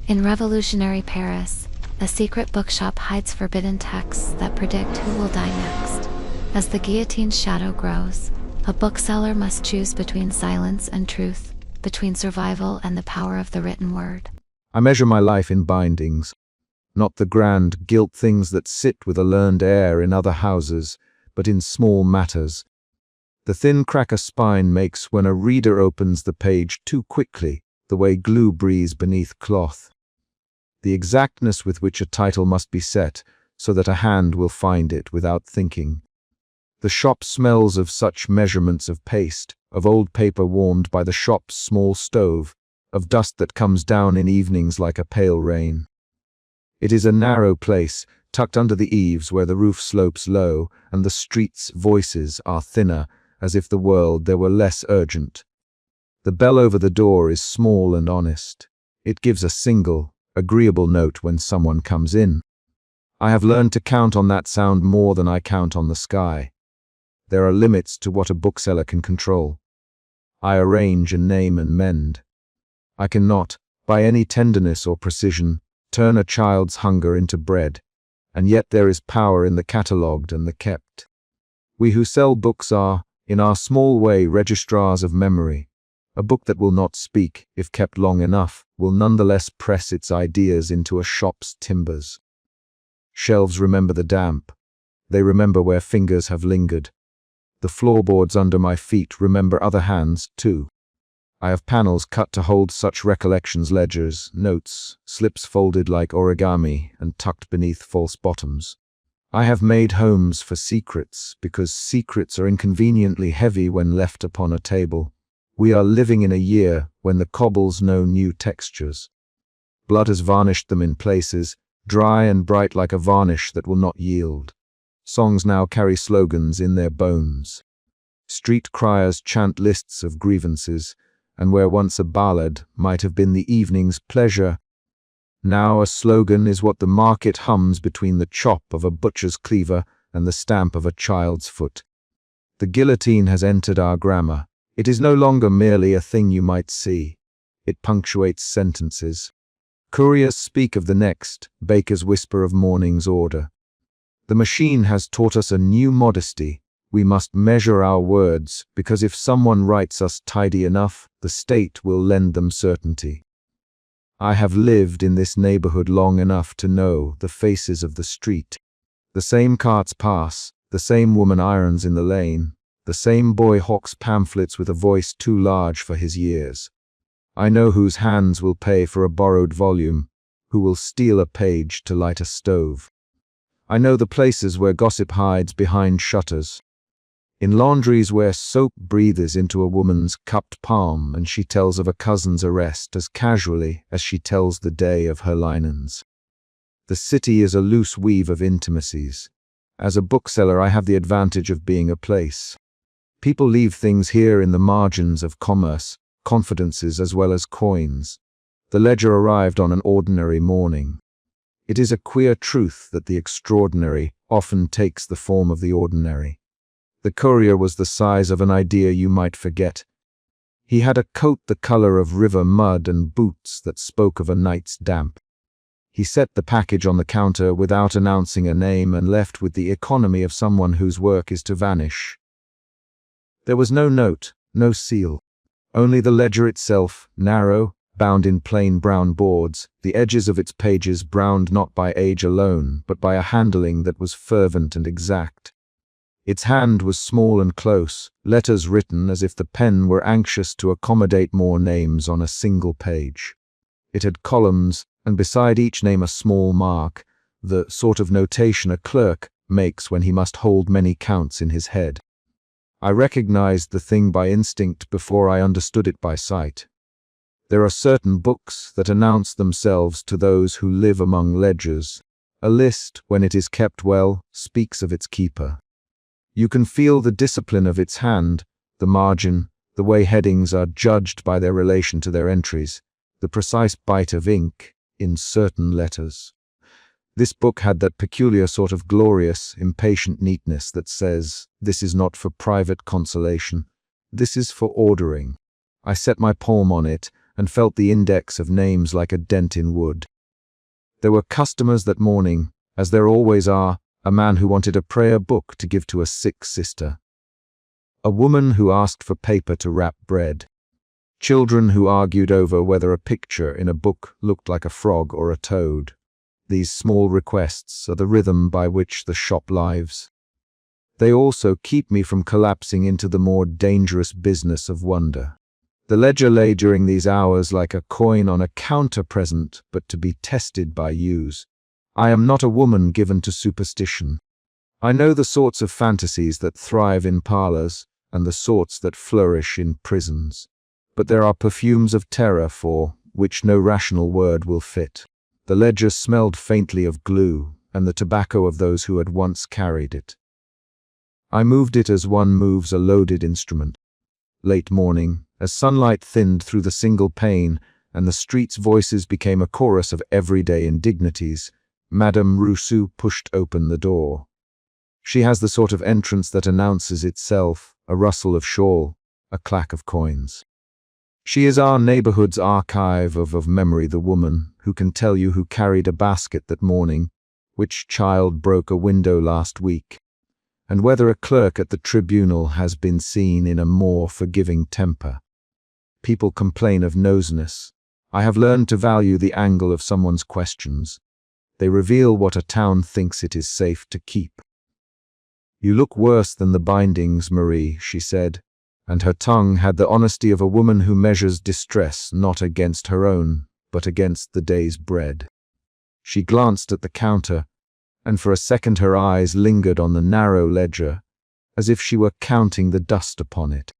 In revolutionary Paris, a secret bookshop hides forbidden texts that predict who will die next. As the guillotine's shadow grows, a bookseller must choose between silence and truth, between survival and the power of the written word. I measure my life in bindings, not the grand, gilt things that sit with a learned air in other houses, but in small matters. The thin crack a spine makes when a reader opens the page too quickly, the way glue breathes beneath cloth. The exactness with which a title must be set, so that a hand will find it without thinking. The shop smells of such measurements of paste, of old paper warmed by the shop's small stove, of dust that comes down in evenings like a pale rain. It is a narrow place, tucked under the eaves where the roof slopes low, and the street's voices are thinner, as if the world there were less urgent. The bell over the door is small and honest. It gives a single, agreeable note when someone comes in. I have learned to count on that sound more than I count on the sky. There are limits to what a bookseller can control. I arrange and name and mend. I cannot, by any tenderness or precision, turn a child's hunger into bread, and yet there is power in the catalogued and the kept. We who sell books are, in our small way, registrars of memory. A book that will not speak, if kept long enough, will nonetheless press its ideas into a shop's timbers. Shelves remember the damp. They remember where fingers have lingered. The floorboards under my feet remember other hands, too. I have panels cut to hold such recollections, ledgers, notes, slips folded like origami and tucked beneath false bottoms. I have made homes for secrets, because secrets are inconveniently heavy when left upon a table. We are living in a year when the cobbles know new textures. Blood has varnished them in places, dry and bright like a varnish that will not yield. Songs now carry slogans in their bones. Street criers chant lists of grievances, and where once a ballad might have been the evening's pleasure, now a slogan is what the market hums between the chop of a butcher's cleaver and the stamp of a child's foot. The guillotine has entered our grammar. It is no longer merely a thing you might see. It punctuates sentences. Couriers speak of the next, bakers whisper of morning's order. The machine has taught us a new modesty. We must measure our words, because if someone writes us tidy enough, the state will lend them certainty. I have lived in this neighborhood long enough to know the faces of the street. The same carts pass, the same woman irons in the lane, the same boy hawks pamphlets with a voice too large for his years. I know whose hands will pay for a borrowed volume, who will steal a page to light a stove. I know the places where gossip hides behind shutters. In laundries where soap breathes into a woman's cupped palm and she tells of a cousin's arrest as casually as she tells the day of her linens. The city is a loose weave of intimacies. As a bookseller, I have the advantage of being a place. People leave things here in the margins of commerce, confidences as well as coins. The ledger arrived on an ordinary morning. It is a queer truth that the extraordinary often takes the form of the ordinary. The courier was the size of an idea you might forget. He had a coat the color of river mud and boots that spoke of a night's damp. He set the package on the counter without announcing a name and left with the economy of someone whose work is to vanish. There was no note, no seal. Only the ledger itself, narrow, bound in plain brown boards, the edges of its pages browned not by age alone, but by a handling that was fervent and exact. Its hand was small and close, letters written as if the pen were anxious to accommodate more names on a single page. It had columns, and beside each name a small mark, the sort of notation a clerk makes when he must hold many counts in his head. I recognized the thing by instinct before I understood it by sight. There are certain books that announce themselves to those who live among ledgers. A list, when it is kept well, speaks of its keeper. You can feel the discipline of its hand, the margin, the way headings are judged by their relation to their entries, the precise bite of ink in certain letters. This book had that peculiar sort of glorious, impatient neatness that says, this is not for private consolation, this is for ordering. I set my palm on it, and felt the index of names like a dent in wood. There were customers that morning, as there always are, a man who wanted a prayer book to give to a sick sister, a woman who asked for paper to wrap bread, children who argued over whether a picture in a book looked like a frog or a toad. These small requests are the rhythm by which the shop lives. They also keep me from collapsing into the more dangerous business of wonder. The ledger lay during these hours like a coin on a counter present, but to be tested by use. I am not a woman given to superstition. I know the sorts of fantasies that thrive in parlors and the sorts that flourish in prisons. But there are perfumes of terror for which no rational word will fit. The ledger smelled faintly of glue and the tobacco of those who had once carried it. I moved it as one moves a loaded instrument. Late morning, as sunlight thinned through the single pane and the street's voices became a chorus of everyday indignities, Madame Rousseau pushed open the door. She has the sort of entrance that announces itself, a rustle of shawl, a clack of coins. She is our neighborhood's archive of memory, the woman who can tell you who carried a basket that morning, which child broke a window last week, and whether a clerk at the tribunal has been seen in a more forgiving temper. People complain of noseness. I have learned to value the angle of someone's questions. They reveal what a town thinks it is safe to keep. "You look worse than the bindings, Marie," she said, and her tongue had the honesty of a woman who measures distress not against her own, but against the day's bread. She glanced at the counter, and for a second her eyes lingered on the narrow ledger, as if she were counting the dust upon it.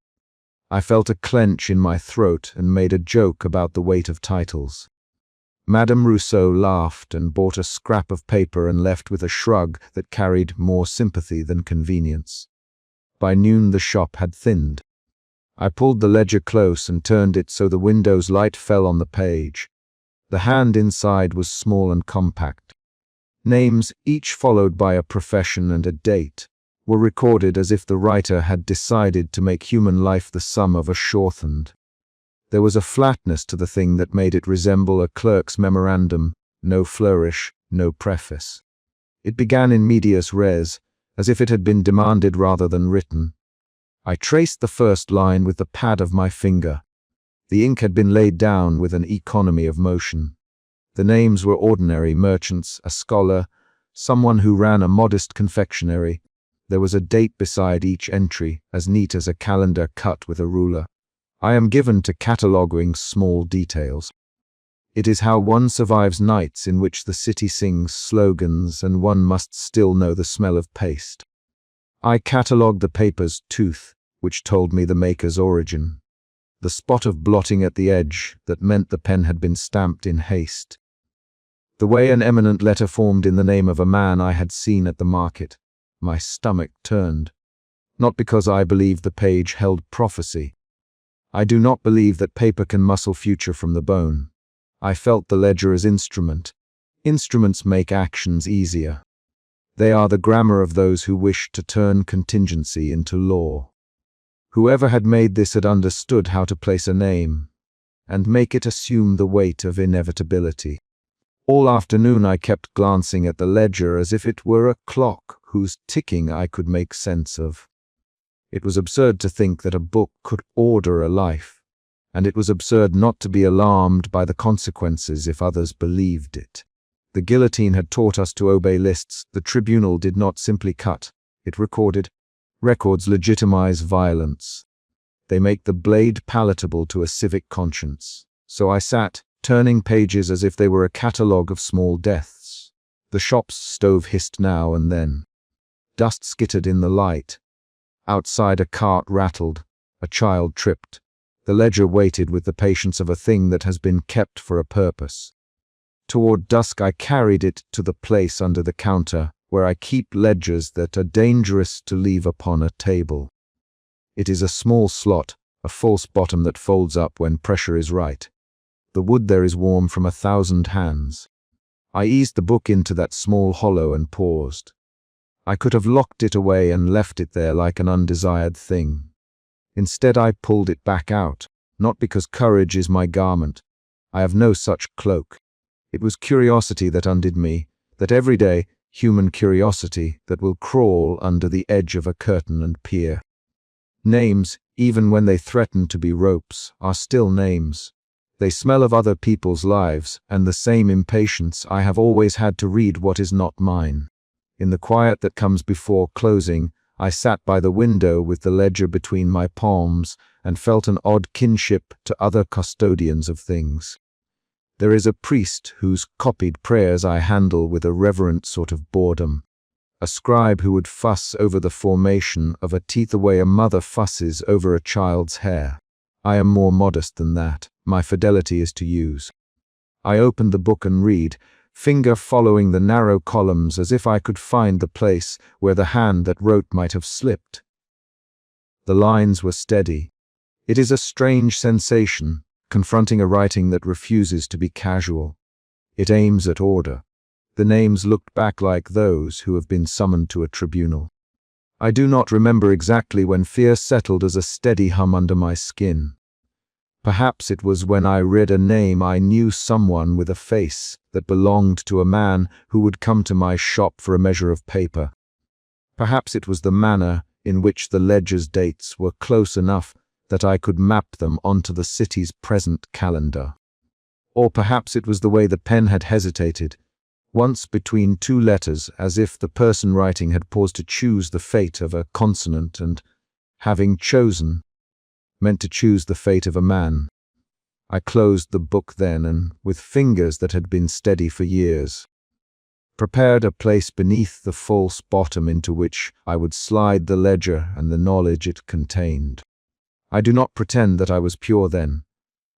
I felt a clench in my throat and made a joke about the weight of titles. Madame Rousseau laughed and bought a scrap of paper and left with a shrug that carried more sympathy than convenience. By noon the shop had thinned. I pulled the ledger close and turned it so the window's light fell on the page. The hand inside was small and compact. Names, each followed by a profession and a date, were recorded as if the writer had decided to make human life the sum of a shorthand. There was a flatness to the thing that made it resemble a clerk's memorandum, no flourish, no preface. It began in medias res, as if it had been demanded rather than written. I traced the first line with the pad of my finger. The ink had been laid down with an economy of motion. The names were ordinary merchants, a scholar, someone who ran a modest confectionery. There was a date beside each entry, as neat as a calendar cut with a ruler. I am given to cataloguing small details. It is how one survives nights in which the city sings slogans and one must still know the smell of paste. I catalogued the paper's tooth, which told me the maker's origin. The spot of blotting at the edge that meant the pen had been stamped in haste. The way an eminent letter formed in the name of a man I had seen at the market. My stomach turned. Not because I believed the page held prophecy. I do not believe that paper can muscle future from the bone. I felt the ledger as instrument. Instruments make actions easier. They are the grammar of those who wish to turn contingency into law. Whoever had made this had understood how to place a name and make it assume the weight of inevitability. All afternoon I kept glancing at the ledger as if it were a clock whose ticking I could make sense of. It was absurd to think that a book could order a life, and it was absurd not to be alarmed by the consequences if others believed it. The guillotine had taught us to obey lists. The tribunal did not simply cut, it recorded. Records legitimize violence. They make the blade palatable to a civic conscience. So I sat, turning pages as if they were a catalogue of small deaths. The shop's stove hissed now and then. Dust skittered in the light. Outside a cart rattled. A child tripped. The ledger waited with the patience of a thing that has been kept for a purpose. Toward dusk I carried it to the place under the counter, where I keep ledgers that are dangerous to leave upon a table. It is a small slot, a false bottom that folds up when pressure is right. The wood there is warm from 1,000 hands. I eased the book into that small hollow and paused. I could have locked it away and left it there like an undesired thing. Instead I pulled it back out. not because courage is my garment. I have no such cloak. It was curiosity that undid me, that everyday human curiosity that will crawl under the edge of a curtain and peer. Names, even when they threaten to be ropes, are still names. They smell of other people's lives, and the same impatience I have always had to read what is not mine. In the quiet that comes before closing, I sat by the window with the ledger between my palms and felt an odd kinship to other custodians of things. There is a priest whose copied prayers I handle with a reverent sort of boredom, a scribe who would fuss over the formation of a teeth the way a mother fusses over a child's hair. I am more modest than that. My fidelity is to use. I opened the book and read, finger following the narrow columns as if I could find the place where the hand that wrote might have slipped. The lines were steady. It is a strange sensation, confronting a writing that refuses to be casual. It aims at order. The names looked back like those who have been summoned to a tribunal. I do not remember exactly when fear settled as a steady hum under my skin. Perhaps it was when I read a name I knew, someone with a face that belonged to a man who would come to my shop for a measure of paper. Perhaps it was the manner in which the ledger's dates were close enough that I could map them onto the city's present calendar. Or perhaps it was the way the pen had hesitated, once between two letters, as if the person writing had paused to choose the fate of a consonant and, having chosen, meant to choose the fate of a man. I closed the book then and, with fingers that had been steady for years, prepared a place beneath the false bottom into which I would slide the ledger and the knowledge it contained. I do not pretend that I was pure then.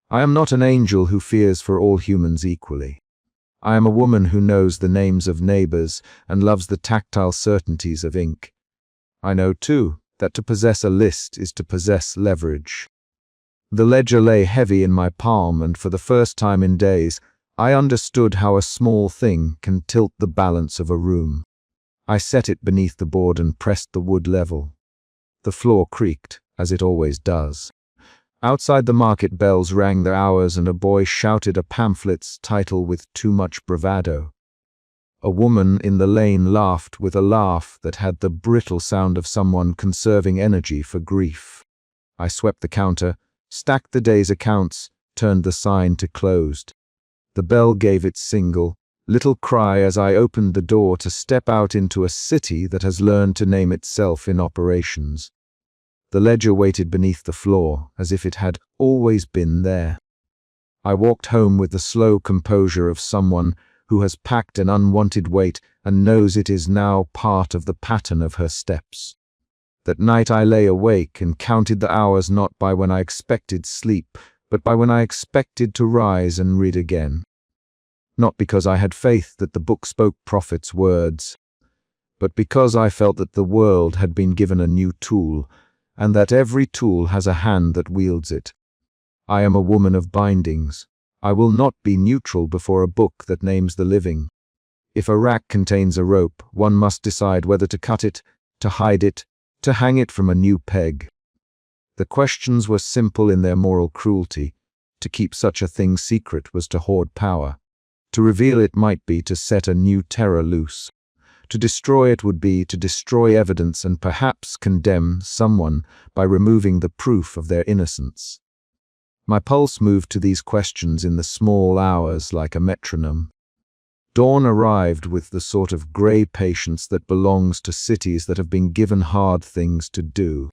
I am not an angel who fears for all humans equally. I am a woman who knows the names of neighbors and loves the tactile certainties of ink. I know, too, that to possess a list is to possess leverage. The ledger lay heavy in my palm, and for the first time in days, I understood how a small thing can tilt the balance of a room. I set it beneath the board and pressed the wood level. The floor creaked, as it always does. Outside the market bells rang their hours and a boy shouted a pamphlet's title with too much bravado. A woman in the lane laughed with a laugh that had the brittle sound of someone conserving energy for grief. I swept the counter, stacked the day's accounts, turned the sign to closed. The bell gave its single, little cry as I opened the door to step out into a city that has learned to name itself in operations. The ledger waited beneath the floor, as if it had always been there. I walked home with the slow composure of someone who has packed an unwanted weight and knows it is now part of the pattern of her steps. That night I lay awake and counted the hours not by when I expected sleep, but by when I expected to rise and read again. Not because I had faith that the book spoke prophets' words, but because I felt that the world had been given a new tool, and that every tool has a hand that wields it. I am a woman of bindings. I will not be neutral before a book that names the living. If a rack contains a rope, one must decide whether to cut it, to hide it, to hang it from a new peg. The questions were simple in their moral cruelty. To keep such a thing secret was to hoard power. To reveal it might be to set a new terror loose. To destroy it would be to destroy evidence and perhaps condemn someone by removing the proof of their innocence. My pulse moved to these questions in the small hours like a metronome. Dawn arrived with the sort of grey patience that belongs to cities that have been given hard things to do.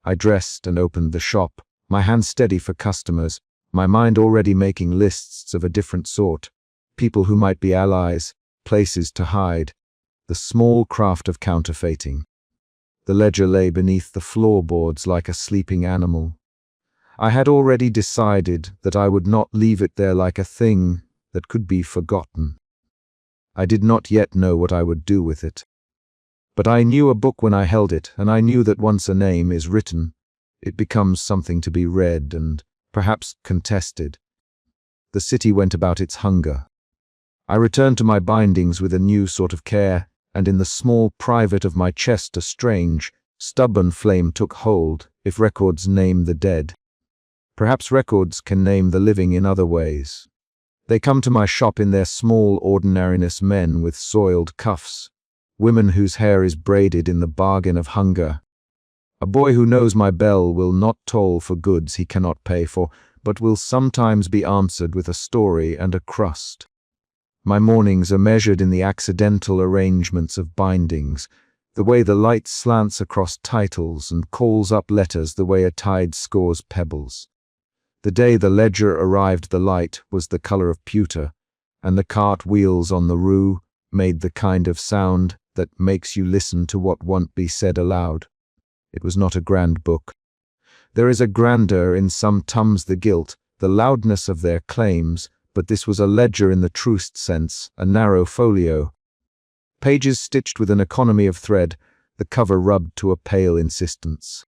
I dressed and opened the shop, my hand steady for customers, my mind already making lists of a different sort, people who might be allies, places to hide. The small craft of counterfeiting. The ledger lay beneath the floorboards like a sleeping animal. I had already decided that I would not leave it there like a thing that could be forgotten. I did not yet know what I would do with it. But I knew a book when I held it, and I knew that once a name is written, it becomes something to be read and perhaps contested. The city went about its hunger. I returned to my bindings with a new sort of care, and in the small private of my chest a strange, stubborn flame took hold, if records name the dead. Perhaps records can name the living in other ways. They come to my shop in their small ordinariness, men with soiled cuffs, women whose hair is braided in the bargain of hunger. A boy who knows my bell will not toll for goods he cannot pay for, but will sometimes be answered with a story and a crust. My mornings are measured in the accidental arrangements of bindings, the way the light slants across titles and calls up letters the way a tide scores pebbles. The day the ledger arrived, the light was the color of pewter, and the cart wheels on the rue made the kind of sound that makes you listen to what won't be said aloud. It was not a grand book. There is a grandeur in some tums the gilt, the loudness of their claims, but this was a ledger in the truest sense, a narrow folio. Pages stitched with an economy of thread, the cover rubbed to a pale insistence.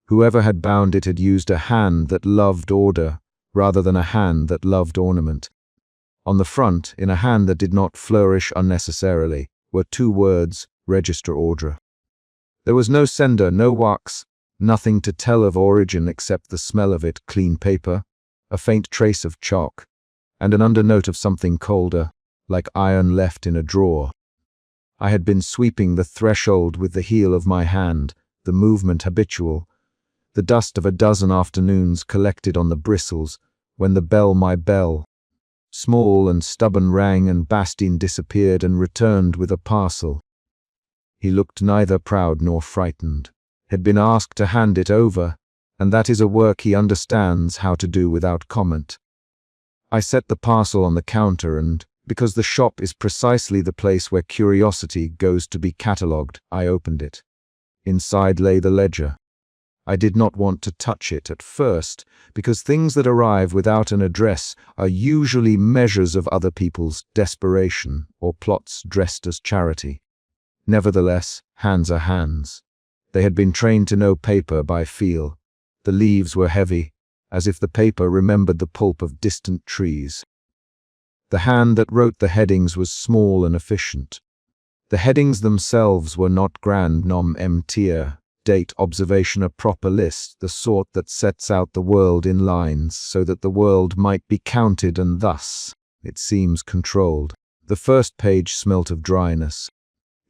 Whoever had bound it had used a hand that loved order, rather than a hand that loved ornament. On the front, in a hand that did not flourish unnecessarily, were 2 words, Register Ordre. There was no sender, no wax, nothing to tell of origin except the smell of it, clean paper, a faint trace of chalk, and an undernote of something colder, like iron left in a drawer. I had been sweeping the threshold with the heel of my hand, the movement habitual, the dust of a dozen afternoons collected on the bristles, when the bell, my bell, small and stubborn, rang, and Bastien disappeared and returned with a parcel. He looked neither proud nor frightened, had been asked to hand it over, and that is a work he understands how to do without comment. I set the parcel on the counter, and, because the shop is precisely the place where curiosity goes to be catalogued, I opened it. Inside lay the ledger. I did not want to touch it at first, because things that arrive without an address are usually measures of other people's desperation or plots dressed as charity. Nevertheless, hands are hands. They had been trained to know paper by feel. The leaves were heavy, as if the paper remembered the pulp of distant trees. The hand that wrote the headings was small and efficient. The headings themselves were not grand nom tier, date, observation, a proper list, the sort that sets out the world in lines so that the world might be counted and thus, it seems, controlled. The first page smelt of dryness.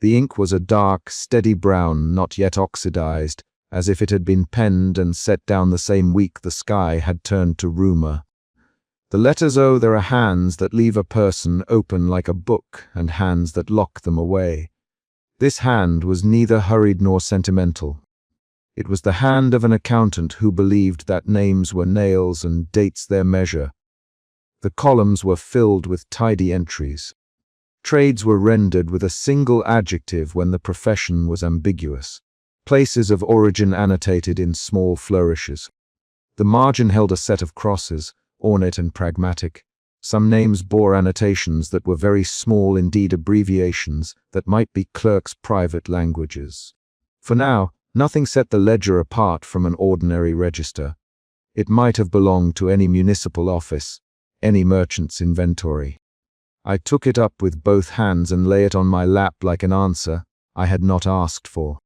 The ink was a dark, steady brown, not yet oxidized, as if it had been penned and set down the same week the sky had turned to rumor. The letters, oh, there are hands that leave a person open like a book and hands that lock them away. This hand was neither hurried nor sentimental. It was the hand of an accountant who believed that names were nails and dates their measure. The columns were filled with tidy entries. Trades were rendered with a single adjective when the profession was ambiguous. Places of origin annotated in small flourishes. The margin held a set of crosses, ornate and pragmatic. Some names bore annotations that were very small, indeed abbreviations that might be clerks' private languages. For now, nothing set the ledger apart from an ordinary register. It might have belonged to any municipal office, any merchant's inventory. I took it up with both hands and lay it on my lap like an answer I had not asked for.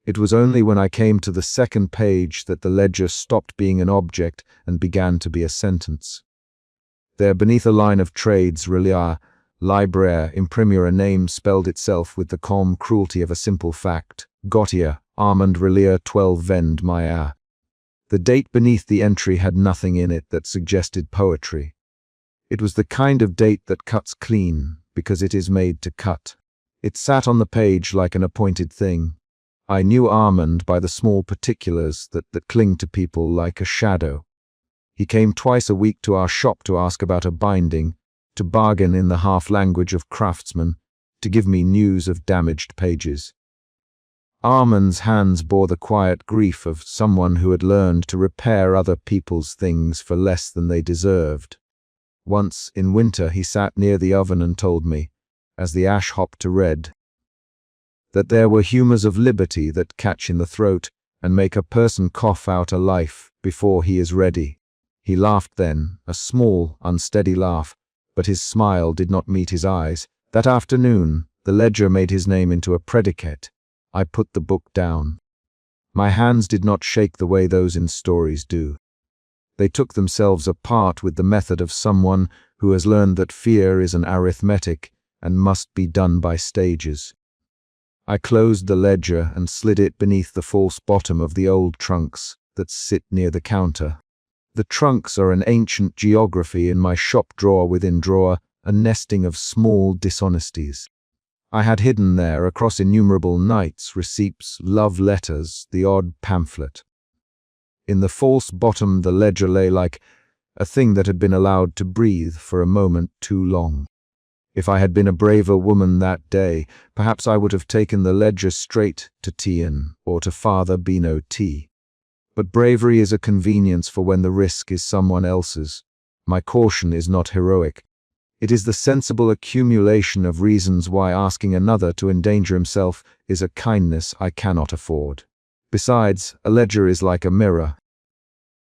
It was only when I came to the second page that the ledger stopped being an object and began to be a sentence. There, beneath a line of trades, reliar, libraire, imprimeur, a name spelled itself with the calm cruelty of a simple fact. Gautier, Armand Relier 12 Vend Maillard. The date beneath the entry had nothing in it that suggested poetry. It was the kind of date that cuts clean, because it is made to cut. It sat on the page like an appointed thing. I knew Armand by the small particulars that cling to people like a shadow. He came twice a week to our shop to ask about a binding, to bargain in the half-language of craftsmen, to give me news of damaged pages. Armand's hands bore the quiet grief of someone who had learned to repair other people's things for less than they deserved. Once, in winter, he sat near the oven and told me, as the ash hopped to red, that there were humours of liberty that catch in the throat and make a person cough out a life before he is ready. He laughed then, a small, unsteady laugh, but his smile did not meet his eyes. That afternoon, the ledger made his name into a predicate. I put the book down. My hands did not shake the way those in stories do. They took themselves apart with the method of someone who has learned that fear is an arithmetic and must be done by stages. I closed the ledger and slid it beneath the false bottom of the old trunks that sit near the counter. The trunks are an ancient geography in my shop drawer within drawer, a nesting of small dishonesties. I had hidden there, across innumerable nights, receipts, love letters, the odd pamphlet. In the false bottom the ledger lay like a thing that had been allowed to breathe for a moment too long. If I had been a braver woman that day, perhaps I would have taken the ledger straight to Tian or to Father Bino T. But bravery is a convenience for when the risk is someone else's. My caution is not heroic. It is the sensible accumulation of reasons why asking another to endanger himself is a kindness I cannot afford. Besides, a ledger is like a mirror.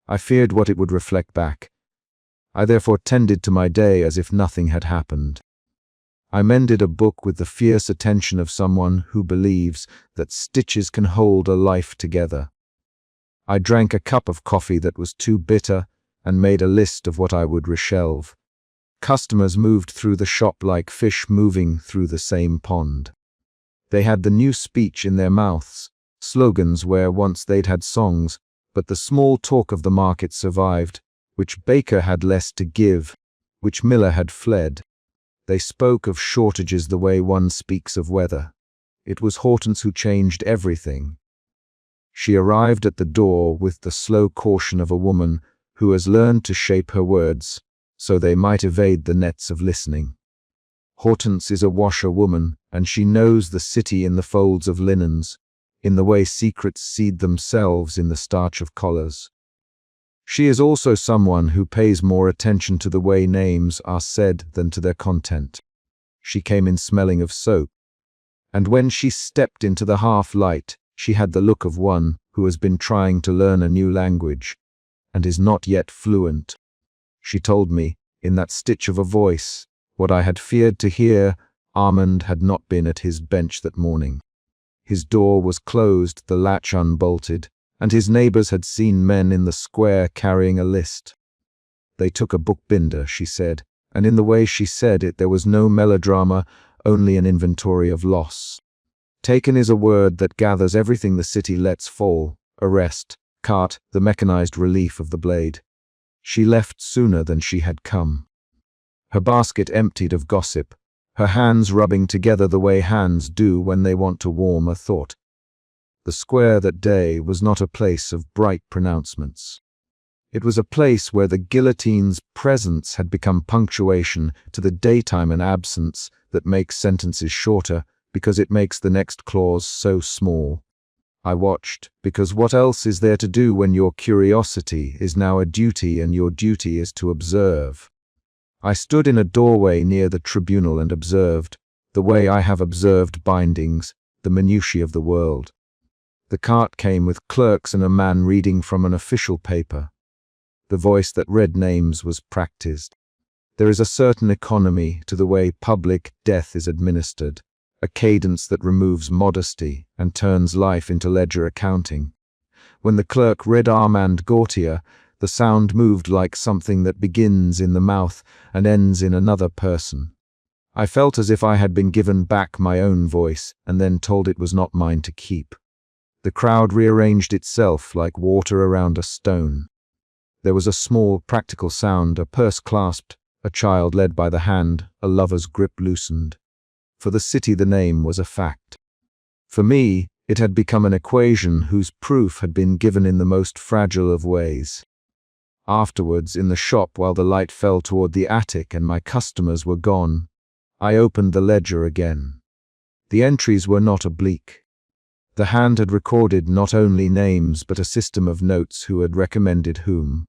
I feared what it would reflect back. I therefore tended to my day as if nothing had happened. I mended a book with the fierce attention of someone who believes that stitches can hold a life together. I drank a cup of coffee that was too bitter and made a list of what I would reshelve. Customers moved through the shop like fish moving through the same pond. They had the new speech in their mouths, slogans where once they'd had songs, but the small talk of the market survived, which baker had less to give, which miller had fled. They spoke of shortages the way one speaks of weather. It was Hortense who changed everything. She arrived at the door with the slow caution of a woman who has learned to shape her words so they might evade the nets of listening. Hortense is a washerwoman, and she knows the city in the folds of linens, in the way secrets seed themselves in the starch of collars. She is also someone who pays more attention to the way names are said than to their content. She came in smelling of soap, and when she stepped into the half-light, she had the look of one who has been trying to learn a new language and is not yet fluent. She told me, in that stitch of a voice, what I had feared to hear. Armand had not been at his bench that morning. His door was closed, the latch unbolted, and his neighbors had seen men in the square carrying a list. They took a bookbinder, she said, and in the way she said it there was no melodrama, only an inventory of loss. Taken is a word that gathers everything the city lets fall: arrest, cart, the mechanized relief of the blade. She left sooner than she had come. Her basket emptied of gossip, her hands rubbing together the way hands do when they want to warm a thought. The square that day was not a place of bright pronouncements. It was a place where the guillotine's presence had become punctuation to the daytime and absence that makes sentences shorter because it makes the next clause so small. I watched, because what else is there to do when your curiosity is now a duty and your duty is to observe? I stood in a doorway near the tribunal and observed, the way I have observed bindings, the minutiae of the world. The cart came with clerks and a man reading from an official paper. The voice that read names was practiced. There is a certain economy to the way public death is administered, a cadence that removes modesty and turns life into ledger accounting. When the clerk read Armand Gautier, the sound moved like something that begins in the mouth and ends in another person. I felt as if I had been given back my own voice and then told it was not mine to keep. The crowd rearranged itself like water around a stone. There was a small, practical sound, a purse clasped, a child led by the hand, a lover's grip loosened. For the city the name was a fact. For me, it had become an equation whose proof had been given in the most fragile of ways. Afterwards, in the shop while the light fell toward the attic and my customers were gone, I opened the ledger again. The entries were not oblique. The hand had recorded not only names but a system of notes: who had recommended whom,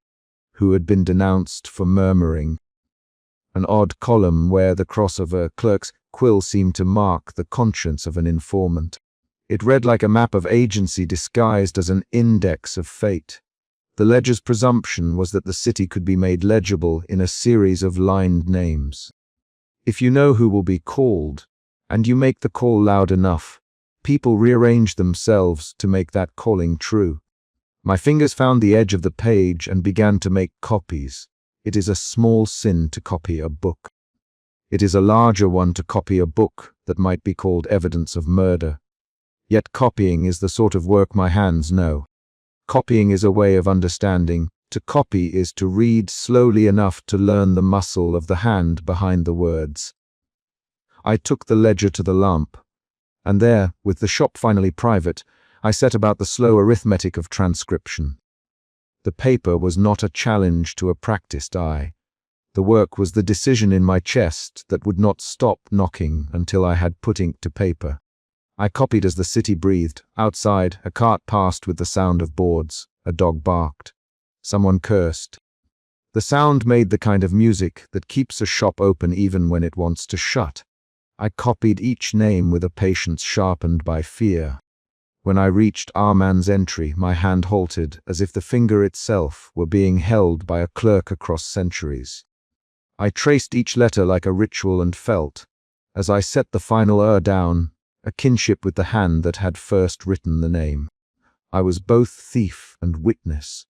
who had been denounced for murmuring. An odd column where the cross of a clerk's quill seemed to mark the conscience of an informant. It read like a map of agency disguised as an index of fate. The ledger's presumption was that the city could be made legible in a series of lined names. If you know who will be called, and you make the call loud enough, people rearrange themselves to make that calling true. My fingers found the edge of the page and began to make copies. It is a small sin to copy a book. It is a larger one to copy a book that might be called evidence of murder. Yet copying is the sort of work my hands know. Copying is a way of understanding. To copy is to read slowly enough to learn the muscle of the hand behind the words. I took the ledger to the lamp, and there, with the shop finally private, I set about the slow arithmetic of transcription. The paper was not a challenge to a practiced eye. The work was the decision in my chest that would not stop knocking until I had put ink to paper. I copied as the city breathed. Outside, a cart passed with the sound of boards. A dog barked. Someone cursed. The sound made the kind of music that keeps a shop open even when it wants to shut. I copied each name with a patience sharpened by fear. When I reached Armand's entry, my hand halted as if the finger itself were being held by a clerk across centuries. I traced each letter like a ritual and felt, as I set the final down, a kinship with the hand that had first written the name. I was both thief and witness.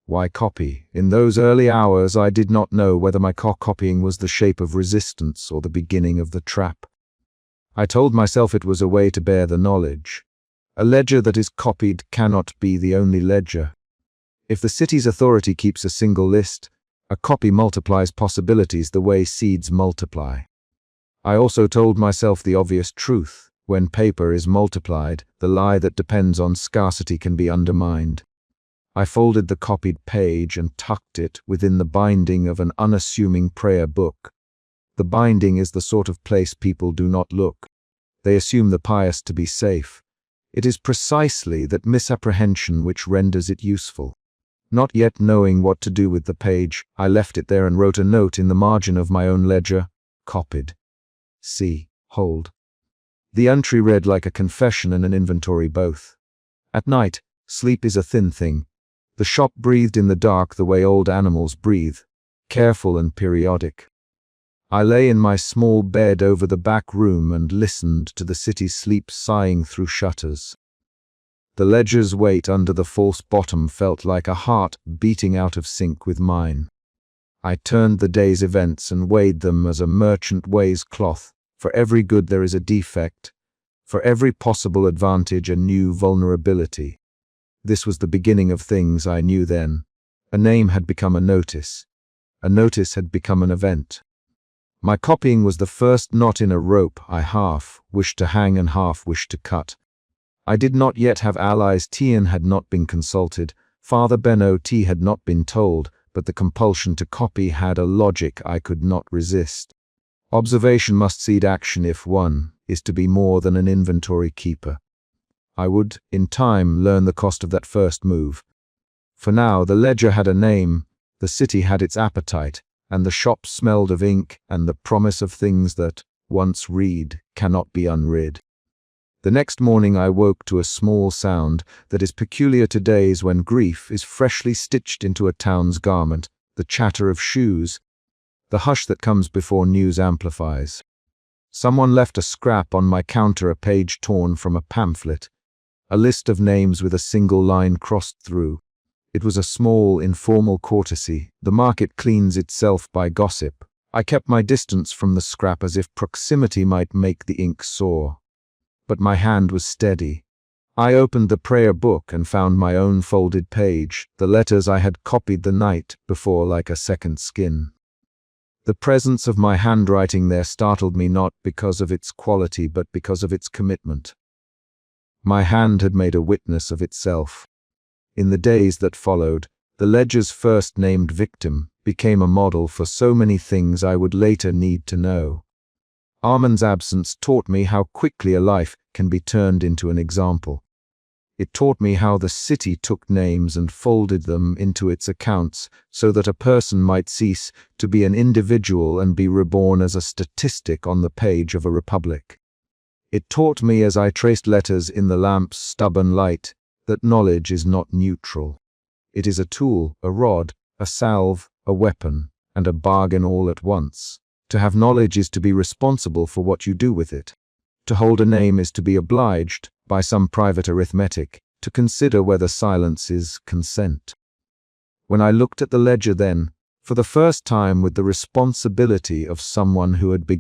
Why copy? In those early hours I did not know whether my copying was the shape of resistance or the beginning of the trap. I told myself it was a way to bear the knowledge. A ledger that is copied cannot be the only ledger. If the city's authority keeps a single list, a copy multiplies possibilities the way seeds multiply. I also told myself the obvious truth. When paper is multiplied, the lie that depends on scarcity can be undermined. I folded the copied page and tucked it within the binding of an unassuming prayer book. The binding is the sort of place people do not look. They assume the pious to be safe. It is precisely that misapprehension which renders it useful. Not yet knowing what to do with the page, I left it there and wrote a note in the margin of my own ledger, copied. See, hold. The entry read like a confession and an inventory both. At night, sleep is a thin thing. The shop breathed in the dark the way old animals breathe, careful and periodic. I lay in my small bed over the back room and listened to the city's sleep sighing through shutters. The ledger's weight under the false bottom felt like a heart beating out of sync with mine. I turned the day's events and weighed them as a merchant weighs cloth. For every good there is a defect, for every possible advantage a new vulnerability. This was the beginning of things I knew then. A name had become a notice had become an event. My copying was the first knot in a rope I half wished to hang and half wished to cut. I did not yet have allies. Tian had not been consulted, Father Benno T had not been told, but the compulsion to copy had a logic I could not resist. Observation must seed action if one is to be more than an inventory keeper. I would, in time, learn the cost of that first move. For now, the ledger had a name, the city had its appetite, and the shop smelled of ink and the promise of things that, once read, cannot be unread. The next morning I woke to a small sound that is peculiar to days when grief is freshly stitched into a town's garment, the chatter of shoes, the hush that comes before news amplifies. Someone left a scrap on my counter, a page torn from a pamphlet, a list of names with a single line crossed through. It was a small, informal courtesy. The market cleans itself by gossip. I kept my distance from the scrap as if proximity might make the ink soar. But my hand was steady. I opened the prayer book and found my own folded page, the letters I had copied the night before like a second skin. The presence of my handwriting there startled me not because of its quality but because of its commitment. My hand had made a witness of itself. In the days that followed, the ledger's first named victim became a model for so many things I would later need to know. Armand's absence taught me how quickly a life can be turned into an example. It taught me how the city took names and folded them into its accounts so that a person might cease to be an individual and be reborn as a statistic on the page of a republic. It taught me as I traced letters in the lamp's stubborn light that knowledge is not neutral. It is a tool, a rod, a salve, a weapon, and a bargain all at once. To have knowledge is to be responsible for what you do with it. To hold a name is to be obliged, by some private arithmetic, to consider whether silence is consent. When I looked at the ledger then, for the first time with the responsibility of someone who had begun